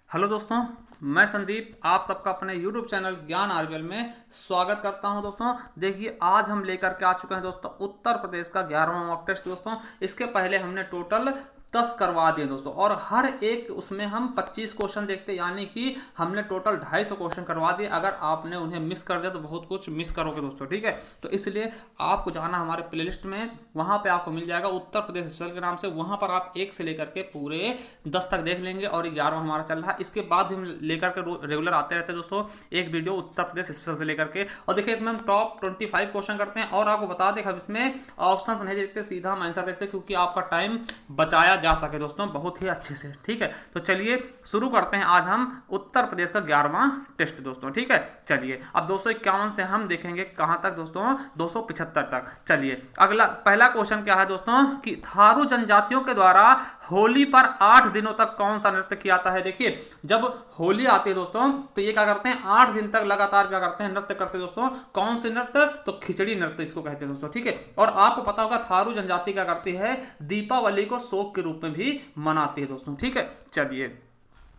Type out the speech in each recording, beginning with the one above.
Hello दोस्तों, मैं संदीप आप सबका अपने YouTube चैनल ज्ञान आरबीएल में स्वागत करता हूं। दोस्तों देखिए, आज हम लेकर के आ चुके हैं दोस्तों उत्तर प्रदेश का 11वां मॉक टेस्ट। दोस्तों इसके पहले हमने टोटल 10 करवा दिए दोस्तों, और हर एक उसमें हम 25 क्वेश्चन देखते, यानी कि हमने टोटल 250 क्वेश्चन करवा दिए। अगर आपने उन्हें मिस कर दिया तो बहुत कुछ मिस करोगे दोस्तों, ठीक है। तो इसलिए आपको जाना हमारे प्लेलिस्ट में, वहां पे आपको मिल जाएगा उत्तर प्रदेश स्पेशल के नाम से। वहां पर आप 1 से लेकर के पूरे 10 तक देख लेंगे, और 11वां हमारा चल रहा है। इसके बाद हम लेकर के रेगुलर आते रहते हैं दोस्तों एक वीडियो उत्तर प्रदेश स्पेशल से लेकर के। और देखिए, इसमें हम टॉप 25 क्वेश्चन करते हैं, और आपको बता दें हम इसमें ऑप्शंस नहीं देखते, सीधा हम आंसर देखते हैं, क्योंकि आपका टाइम बचाया जा सके दोस्तों बहुत ही अच्छे से, ठीक है। तो चलिए शुरू करते हैं आज हम उत्तर प्रदेश का 11वां टेस्ट दोस्तों, ठीक है। चलिए अब 251 से हम देखेंगे कहां तक दोस्तों, 275 तक। चलिए अगला पहला क्वेश्चन क्या है दोस्तों कि थारू जनजातियों के द्वारा होली पर 8 दिनों तक कौन सा नृत्य किया जाता है। देखिए, जब होली आती है दोस्तों तो ये क्या करते हैं, 8 दिन तक लगातार क्या करते हैं, नृत्य करते हैं दोस्तों। कौन से नृत्य, तो खिचड़ी नृत्य इसको कहते हैं दोस्तों, ठीक है। और आपको पता होगा थारू जनजाति क्या करती है, दीपावली को शोक के रूप में भी मनाती है दोस्तों, ठीक है। चलिए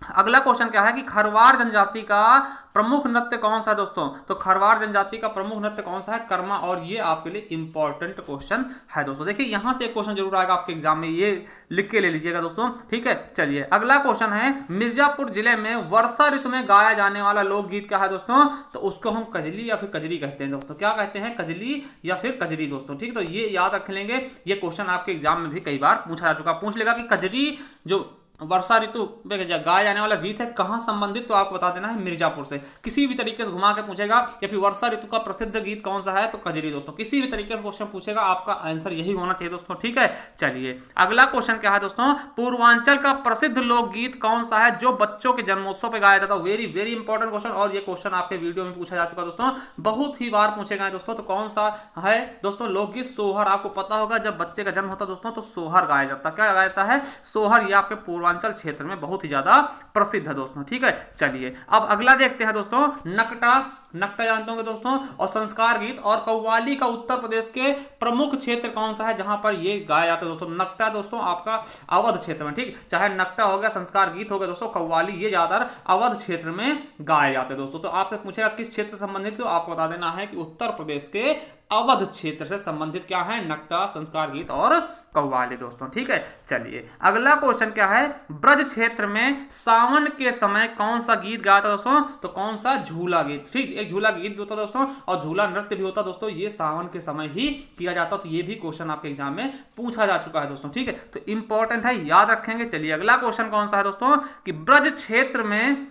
अगला क्वेश्चन क्या है कि खरवार जनजाति का प्रमुख नृत्य कौन सा है दोस्तों। तो खरवार जनजाति का प्रमुख नृत्य कौन सा है, कर्मा। और ये आपके लिए इंपॉर्टेंट क्वेश्चन है दोस्तों। देखिए यहां से एक क्वेश्चन जरूर आएगा आपके एग्जाम में, ये लिख के ले लीजिएगा दोस्तों, ठीक है। चलिए अगला क्वेश्चन है, मिर्जापुर जिले में वर्षा ऋतु में गाया जाने वाला लोकगीत क्या है दोस्तों। तो उसको हम कजली या फिर कजरी कहते हैं दोस्तों। क्या कहते हैं, कजली या फिर कजरी दोस्तों, ठीक है। तो ये याद रख लेंगे, ये क्वेश्चन आपके एग्जाम में भी कई बार पूछा जा चुका। पूछ लेगा कि कजरी जो वर्षा ऋतु में गाया जाने वाला गीत है कहां संबंधित, तो आपको बता देना है मिर्जापुर से। किसी भी तरीके से घुमा के पूछेगा, या फिर वर्षा ऋतु का प्रसिद्ध गीत कौन सा है, तो कजरी दोस्तों। किसी भी तरीके से क्वेश्चन पूछेगा, आपका आंसर यही होना चाहिए दोस्तों, ठीक है। चलिए अगला क्वेश्चन क्या है दोस्तों, पूर्वांचल का प्रसिद्ध लोकगीत कौन सा है जो बच्चों के जन्मोत्सव पे गाया जाता है। वेरी वेरी इंपॉर्टेंट क्वेश्चन, और ये क्वेश्चन आपके वीडियो में पूछा जा चुका दोस्तों, बहुत ही बार पूछे गए दोस्तों। तो कौन सा है दोस्तों, लोकगीत सोहर। आपको पता होगा जब बच्चे का जन्म होता है दोस्तों तो सोहर गाया जाता है। क्या गाया जाता है, सोहर। ये आपके पूर्वांचल क्षेत्र में बहुत ही ज्यादा प्रसिद्ध है दोस्तों, ठीक है। चलिए अब अगला देखते हैं दोस्तों, नकटा। नकटा जानते होंगे दोस्तों, और संस्कार गीत और कव्वाली का उत्तर प्रदेश के प्रमुख क्षेत्र कौन सा है जहां पर ये गाया जाता है दोस्तों। नकटा दोस्तों आपका अवध क्षेत्र में, ठीक। चाहे नकटा हो गया, संस्कार गीत हो गया दोस्तों, कव्वाली, ये ज्यादातर अवध क्षेत्र में गाए जाते हैं दोस्तों। तो आपसे पूछेगा किस क्षेत्र से संबंधित, तो आपको बता देना है कि उत्तर प्रदेश के अवध क्षेत्र से संबंधित क्या है, नकटा, संस्कार गीत और कव्वाली दोस्तों, ठीक है। चलिए अगला क्वेश्चन क्या है, ब्रज क्षेत्र में सावन के समय कौन सा गीत गाया था दोस्तों। तो कौन सा, झूला गीत, ठीक। एक झूला गीत भी होता दोस्तों, और झूला नृत्य भी होता दोस्तों। ये सावन के समय ही किया जाता, तो ये भी क्वेश्चन आपके एग्जाम में पूछा जा चुका है दोस्तों, ठीक है। तो इंपॉर्टेंट है, याद रखेंगे। चलिए अगला क्वेश्चन कौन सा है दोस्तों कि ब्रज क्षेत्र में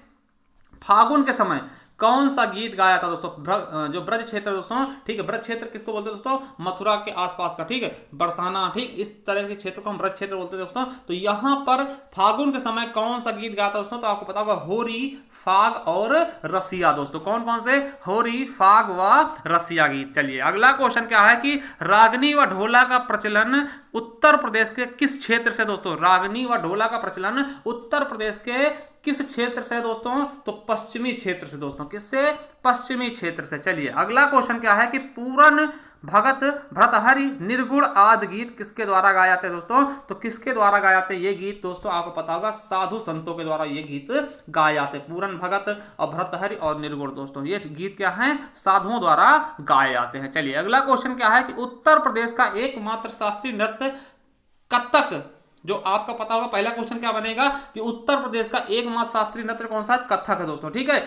फागुन के समय कौन सा गीत गाया था दोस्तों। जो ब्रज क्षेत्र दोस्तों, ठीक है। ब्रज क्षेत्र किसको बोलते हैं दोस्तों, मथुरा के आसपास का, ठीक है, बरसाना, ठीक, इस तरह के क्षेत्र को हम ब्रज क्षेत्र बोलते हैं दोस्तों। तो यहां पर फागुन के समय कौन सा गीत गाया था दोस्तों, तो आपको पता होगा होरी, फाग और रसिया दोस्तों। कौन कौन से, होरी, फाग व रसिया गीत। चलिए अगला क्वेश्चन क्या है कि रागनी व ढोला का प्रचलन उत्तर प्रदेश के किस क्षेत्र से दोस्तों। रागनी व ढोला का प्रचलन उत्तर प्रदेश के किस क्षेत्र से दोस्तों, तो पश्चिमी क्षेत्र से दोस्तों। किससे, पश्चिमी क्षेत्र से। चलिए अगला क्वेश्चन क्या है कि पूरन, भगत, भर्तहरि, निर्गुण आदि गीत किसके द्वारा गाए जाते हैं दोस्तों। तो किसके द्वारा गाए जाते हैं ये गीत दोस्तों, आपको पता होगा साधु संतों के द्वारा ये गीत गाए जाते हैं। पूरन, भगत और भर्तहरि और निर्गुण दोस्तों, ये गीत क्या है, साधुओं द्वारा गाए जाते हैं। चलिए अगला क्वेश्चन क्या है कि उत्तर प्रदेश का एकमात्र शास्त्रीय नृत्य कथक। जो आपका पता होगा, पहला क्वेश्चन क्या बनेगा कि उत्तर प्रदेश का एकमात्र शास्त्रीय नृत्य कौन सा है, कथक है दोस्तों, ठीक है।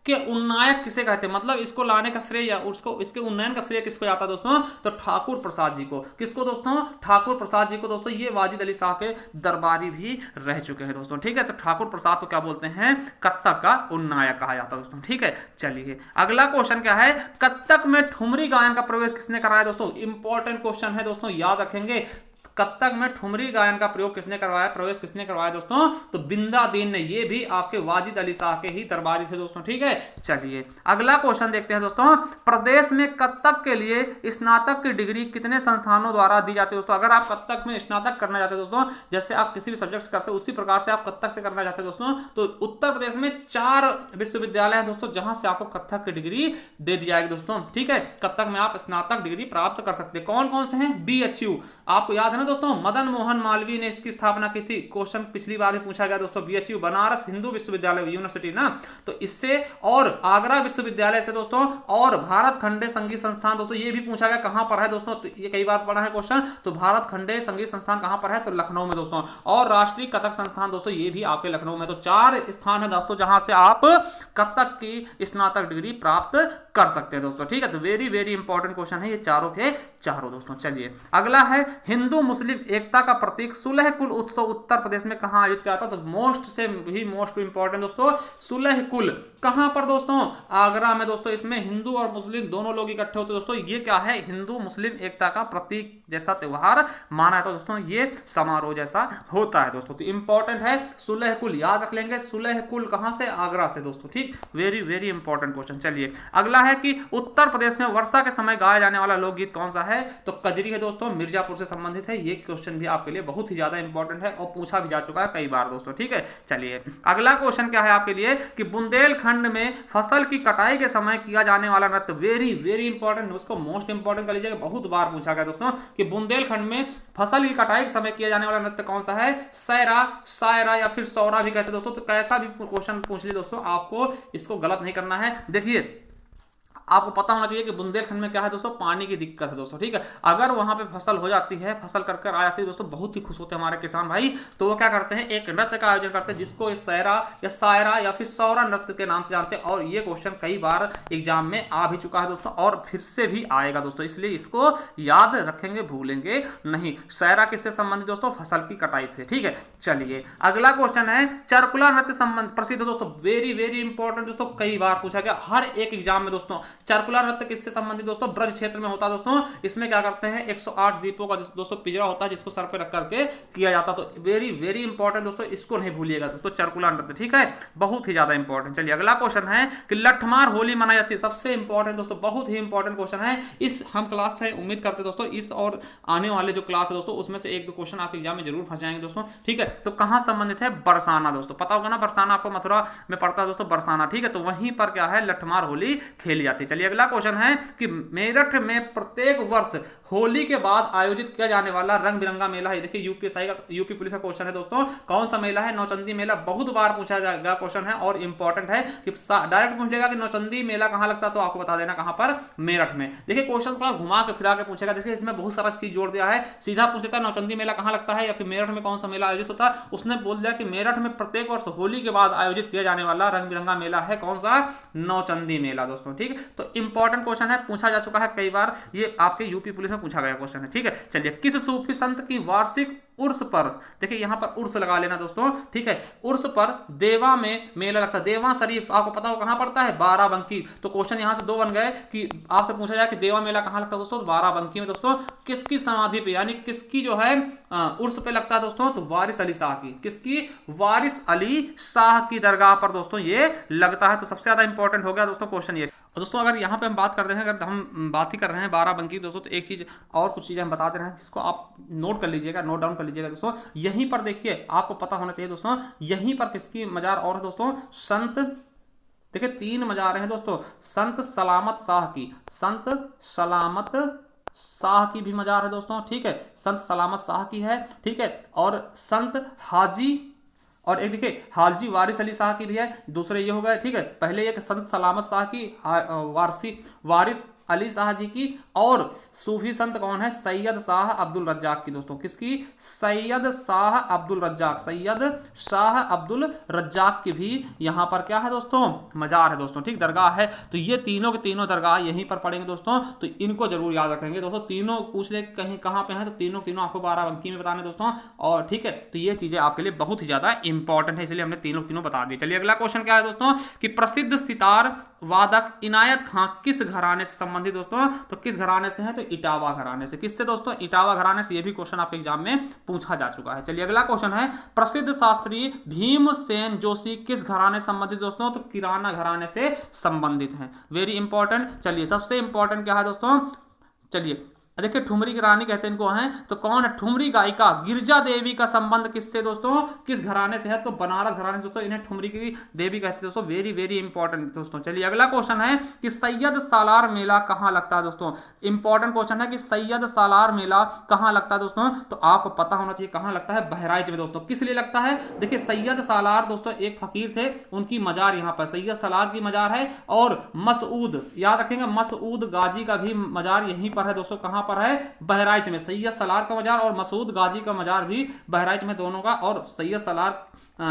के उन्नायक किसे कहते हैं, मतलब इसको लाने का श्रेय या उसको, इसके उन्नयन का श्रेय किसको जाता है दोस्तों, तो ठाकुर प्रसाद जी को। किसको दोस्तों, ठाकुर प्रसाद जी को दोस्तों। ये वाजिद अली शाह के दरबारी भी रह चुके हैं दोस्तों, ठीक है। तो ठाकुर प्रसाद को क्या बोलते हैं, कत्थक का उन्नायक कहा जाता है दोस्तों, ठीक है। चलिए अगला क्वेश्चन क्या है, कत्थक में ठुमरी गायन का प्रवेश किसने कराया दोस्तों। इंपॉर्टेंट क्वेश्चन है दोस्तों, याद रखेंगे। कत्थक में ठुमरी गायन का प्रयोग किसने करवाया, प्रवेश किसने करवाया दोस्तों, तो बिंदा दीन ने। ये भी आपके वाजिद अली शाह के ही दरबारी थे दोस्तों, ठीक है। चलिए अगला क्वेश्चन देखते हैं दोस्तों, प्रदेश में कत्थक के लिए स्नातक की डिग्री कितने संस्थानों द्वारा दी जाती है दोस्तों। अगर आप कत्थक में स्नातक करना चाहते हैं दोस्तों, जैसे आप किसी भी सब्जेक्ट से करते हैं उसी प्रकार से आप कत्थक से करना चाहते हैं दोस्तों, तो उत्तर प्रदेश में 4 विश्वविद्यालय हैं दोस्तों जहां से आपको कत्थक की डिग्री दे दी जाएगी दोस्तों, ठीक है। कत्थक में आप स्नातक डिग्री प्राप्त कर सकते हैं। कौन कौन से हैं, BHU, आपको याद है ना दोस्तों मदन मोहन मालवीय ने इसकी स्थापना की थी। क्वेश्चन पिछली बार भी पूछा गया दोस्तों, बीएचयू बनारस हिंदू विश्वविद्यालय यूनिवर्सिटी ना, तो इससे और आगरा विश्वविद्यालय से दोस्तों, और भारत खंडे संगीत संस्थान दोस्तों ये भी पूछा गया कहां पर है दोस्तों, तो ये कई बार पढ़ा है क्वेश्चन। तो भारत खंडे संगीत संस्थान कहां पर है, तो लखनऊ में दोस्तों। और राष्ट्रीय कथक संस्थान दोस्तों ये भी आपके लखनऊ में। तो 4 स्थान है दोस्तों जहां से आप कथक की स्नातक डिग्री प्राप्त कर सकते हैं दोस्तों, ठीक है। तो वेरी वेरी इंपॉर्टेंट क्वेश्चन है ये चारों के चारों दोस्तों। चलिए अगला है हिंदू मुस्लिम एकता का प्रतीक सुलह कुल उत्सव उत्तर प्रदेश में कहां आयोजित किया था। तो मोस्ट से भी मोस्ट इंपॉर्टेंट दोस्तों, सुलह कुल कहां पर दोस्तों, आगरा में दोस्तों। इसमें हिंदू और मुस्लिम दोनों लोग इकट्ठे होते दोस्तों। ये क्या है, हिंदू मुस्लिम एकता का प्रतीक जैसा त्योहार माना है, तो दोस्तों ये समारोह जैसा होता है दोस्तों। तो इंपॉर्टेंट है सुलह कुल, याद रख लेंगे। सुलह कुल कहां से, आगरा से दोस्तों, ठीक। Very very important question. चलिए अगला है कि उत्तर प्रदेश में वर्षा के समय गाया जाने वाला लोकगीत कौन सा है। तो कजरी है दोस्तों, मिर्जापुर से संबंधित है। ये क्वेश्चन भी आपके लिए बहुत ही ज्यादा इंपॉर्टेंट है और पूछा भी जा चुका है कई बार दोस्तों, ठीक है। चलिए अगला क्वेश्चन क्या है आपके लिए कि बुंदेलखंड में फसल की कटाई के समय किया जाने वाला नृत्य। वेरी वेरी इंपॉर्टेंट, उसको मोस्ट इंपॉर्टेंट कर लीजिएगा, बहुत बार पूछा गया दोस्तों कि बुंदेलखंड में फसल की कटाई के समय किया जाने वाला नृत्य कौन सा है। सैरा, सायरा या फिर सौरा भी कहते हैं दोस्तों। तो कैसा भी क्वेश्चन पूछ लीजिए दोस्तों, आपको इसको गलत नहीं करना है। देखिए आपको पता होना चाहिए कि बुंदेलखंड में क्या है दोस्तों, पानी की दिक्कत है दोस्तों, ठीक है। अगर वहां पे फसल हो जाती है, फसल कर कर आ जाती है दोस्तों, बहुत ही खुश होते हैं हमारे किसान भाई। तो वो क्या करते हैं, एक नृत्य का आयोजन करते हैं जिसको सैरा या सायरा या फिर सौरा नृत्य के नाम से जानते हैं। और ये क्वेश्चन कई बार एग्जाम में आ भी चुका है दोस्तों और फिर से भी आएगा दोस्तों, इसलिए इसको याद रखेंगे, भूलेंगे नहीं। सैरा किससे संबंधित दोस्तों, फसल की कटाई से, ठीक है। चलिए अगला क्वेश्चन है चरकुला नृत्य संबंध प्रसिद्ध दोस्तों। वेरी वेरी इंपॉर्टेंट दोस्तों, कई बार पूछा गया हर एक एग्जाम में दोस्तों। चरकुला नृत्य किससे संबंधित दोस्तों, ब्रज क्षेत्र में होता है दोस्तों। इसमें क्या करते हैं, 108 दीपों का दोस्तों पिंजरा होता है जिसको सर पे रख करके किया जाता है। तो वेरी वेरी इंपॉर्टेंट दोस्तों, इसको नहीं भूलिएगा दोस्तों, चरकुला नृत्य, ठीक है, बहुत ही ज्यादा इंपॉर्टेंट। चलिए अगला क्वेश्चन है कि लठमार होली मनाई जाती है। सबसे इंपॉर्टेंट दोस्तों, बहुत ही इंपॉर्टेंट क्वेश्चन है। इस हम क्लास है उम्मीद करते दोस्तों, इस और आने वाले जो क्लास है दोस्तों उसमें से 1-2 क्वेश्चन आपके एग्जाम में जरूर फंस जाएंगे दोस्तों, ठीक है। तो कहां संबंधित है, बरसाना दोस्तों, पता होगा ना, बरसाना आपको मथुरा में पड़ता है दोस्तों, बरसाना, ठीक है। तो वहीं पर क्या है, लठमार होली खेली जाती है। चलिए अगला क्वेश्चन है कि मेरठ में प्रत्येक वर्ष होली के बाद आयोजित किया जाने वाला रंग बिरंगा मेला है। देखिए यूपीएसआई का, यूपी पुलिस का क्वेश्चन है दोस्तों, कौन सा मेला है, नौचंदी मेला। बहुत बार पूछा जाएगा क्वेश्चन है और इंपॉर्टेंट है कि डायरेक्ट पूछेगा कि नौचंदी मेला कहां लगता है, तो आपको बता देना कहां पर, मेरठ में। देखिए क्वेश्चन थोड़ा घुमा के फिरा के पूछेगा, देखिए इसमें बहुत सारा चीज जोड़ दिया है। सीधा पूछ देता है नौचंदी मेला कहां लगता है या फिर मेरठ में कौन सा मेला आयोजित होता है। उसने बोल दिया कि मेरठ में प्रत्येक वर्ष होली के बाद आयोजित किया जाने वाला रंग बिरंगा मेला है कौन सा, नौचंदी मेला दोस्तों, ठीक। तो इंपॉर्टेंट क्वेश्चन है, पूछा जा चुका है कई बार, ये आपके यूपी पुलिस में पूछा गया क्वेश्चन है, ठीक है। चलिए किस सूफी संत की वार्षिक उर्स पर, देखिए यहां पर उर्स लगा लेना दोस्तों, ठीक है। उर्स पर देवा में मेला लगता है। देवा शरीफ आपको पता हो कहां पड़ता है, बाराबंकी। तो क्वेश्चन यहां से 2 बन गए कि आपसे पूछा जाए कि देवा मेला कहां लगता है दोस्तों, बाराबंकी में दोस्तों। किसकी समाधि पे यानी किसकी जो है उर्स पे लगता है दोस्तों, तो वारिस अली शाह की। किसकी, वारिस अली शाह की दरगाह पर दोस्तों ये लगता है। तो सबसे ज्यादा इंपॉर्टेंट हो गया दोस्तों क्वेश्चन ये। और दोस्तों अगर यहाँ पे हम बात करते हैं, अगर हम बात ही कर रहे हैं बाराबंकी दोस्तों, तो एक चीज और कुछ चीजें हम बता दे रहे हैं जिसको आप नोट कर लीजिएगा, नोट डाउन कर लीजिएगा दोस्तों। यहीं पर देखिए आपको पता होना चाहिए दोस्तों, यहीं पर किसकी मजार और है दोस्तों, संत, देखिए 3 मजार हैं दोस्तों, संत सलामत शाह की, संत सलामत शाह की भी मजार है दोस्तों, ठीक है, संत सलामत शाह की है, ठीक है। और संत हाजी, और एक देखिए हाजी वारिस अली शाह की भी है। दूसरे ये हो गए, ठीक है, पहले एक संत सलामत शाह की, वारिस अली शाह जी की, और सूफी संत कौन है, सैयद शाह अब्दुल रज्जाक की दोस्तों। किसकी, सैयद शाह अब्दुल रज्जाक, सैयद शाह अब्दुल रज्जाक की भी यहां पर क्या है दोस्तों, मजार है दोस्तों, ठीक, दरगाह है। तो ये तीनों के तीनों दरगाह यहीं पर पड़ेंगे दोस्तों, तो इनको जरूर याद रखेंगे दोस्तों। तीनों पूछ ले कहीं कहां पे हैं, तो तीनों आपको बाराबंकी में बताने दोस्तों, और ठीक है। तो ये चीजें आपके लिए बहुत ही ज्यादा इंपॉर्टेंट है, इसलिए हमने तीनों बता दिए। चलिए अगला क्वेश्चन क्या है दोस्तों कि प्रसिद्ध सितार वादक इनायत खां किस घराने से संबंधित दोस्तों, तो किस घराने से है, तो इटावा घराने से। किससे दोस्तों, इटावा घराने से। ये भी क्वेश्चन आपके एग्जाम में पूछा जा चुका है। चलिए अगला क्वेश्चन है प्रसिद्ध शास्त्री भीमसेन जोशी किस घराने से संबंधित दोस्तों, तो किराना घराने से संबंधित है। Very important. चलिए सबसे इंपॉर्टेंट क्या है दोस्तों, चलिए देखिए ठुमरी की रानी कहते हैं इनको हैं, तो कौन है? ठुमरी गायिका गिरजा देवी का संबंध किससे दोस्तों, किस घराने से है? तो बनारस घराने से दोस्तों, इन्हें ठुमरी की देवी कहते हैं दोस्तों। वेरी वेरी इंपॉर्टेंट दोस्तों। चलिए अगला क्वेश्चन है कि सैयद सालार मेला कहां लगता है दोस्तों। इंपॉर्टेंट क्वेश्चन है कि सैयद सालार मेला कहां लगता है दोस्तों, तो आपको पता होना चाहिए कहां लगता है, बहराइच में दोस्तों। किस लिए लगता है? देखिए सैयद सालार दोस्तों एक फकीर थे, उनकी मजार यहां पर सैयद सालार की मजार है, और मसूद, याद रखेंगे मसूद गाजी का भी मजार यहीं पर है दोस्तों। कहां पर है? बहराइच में। सैयद सालार का मजार और मसूद गाजी का मजार भी बहराइच में दोनों का, और सैयद सालार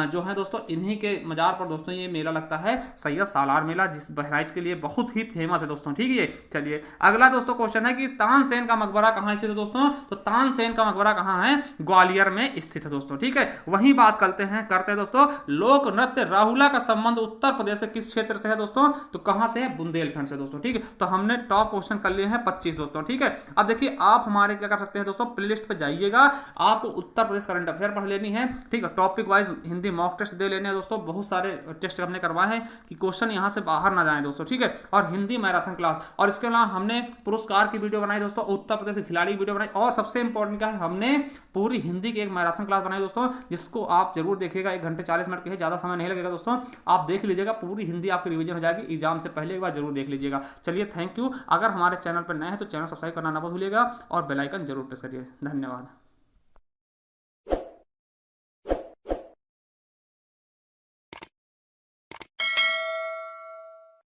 जो है दोस्तों इन्हीं के मजार पर दोस्तों ये मेला लगता है, सैयद सालार मेला, जिस बहराइच के लिए बहुत ही फेमस है दोस्तों। ठीक है। चलिए अगला दोस्तों क्वेश्चन है कि तानसेन का मकबरा कहां स्थित है दोस्तों, तो तानसेन का मकबरा कहां है? ग्वालियर में स्थित है दोस्तों। ठीक है। वहीं बात करते हैं दोस्तों, लोक नृत्य राहुला का संबंध उत्तर प्रदेश के किस क्षेत्र से है दोस्तों, तो कहां से है? बुंदेलखंड से दोस्तों। ठीक है। तो हमने टॉप क्वेश्चन कर लिए हैं 25 दोस्तों। ठीक है। अब देखिए आप हमारे क्या कर सकते हैं दोस्तों, प्लेलिस्ट पे जाइएगा, आपको उत्तर प्रदेश करंट अफेयर पढ़ लेनी है। ठीक है। Topic wise Hindi mock test दे लेने हैं दोस्तों। बहुत सारे टेस्ट हमने करवाए हैं कि क्वेश्चन यहां से बाहर ना जाए दोस्तों। ठीक है। और हिंदी मैराथन क्लास, और इसके अलावा हमने पुरस्कार की वीडियो बनाई दोस्तों, उत्तर प्रदेश के खिलाड़ी वीडियो बनाई, और सबसे इंपॉर्टेंट क्या है, हमने पूरी हिंदी की एक मैराथन क्लास बनाई दोस्तों, जिसको आप जरूर देखिएगा। 1 घंटे 40 मिनट की है, ज्यादा समय नहीं लगेगा दोस्तों। आप देख लीजिएगा, पूरी हिंदी आपकी रिवीजन हो जाएगी। एग्जाम से पहले एक बार जरूर देख लीजिएगा। चलिए थैंक यू। अगर हमारे चैनल पर नए हैं तो चैनल सब्सक्राइब करना ना भूलिएगा, और बेल आइकन जरूर प्रेस करिए। धन्यवाद।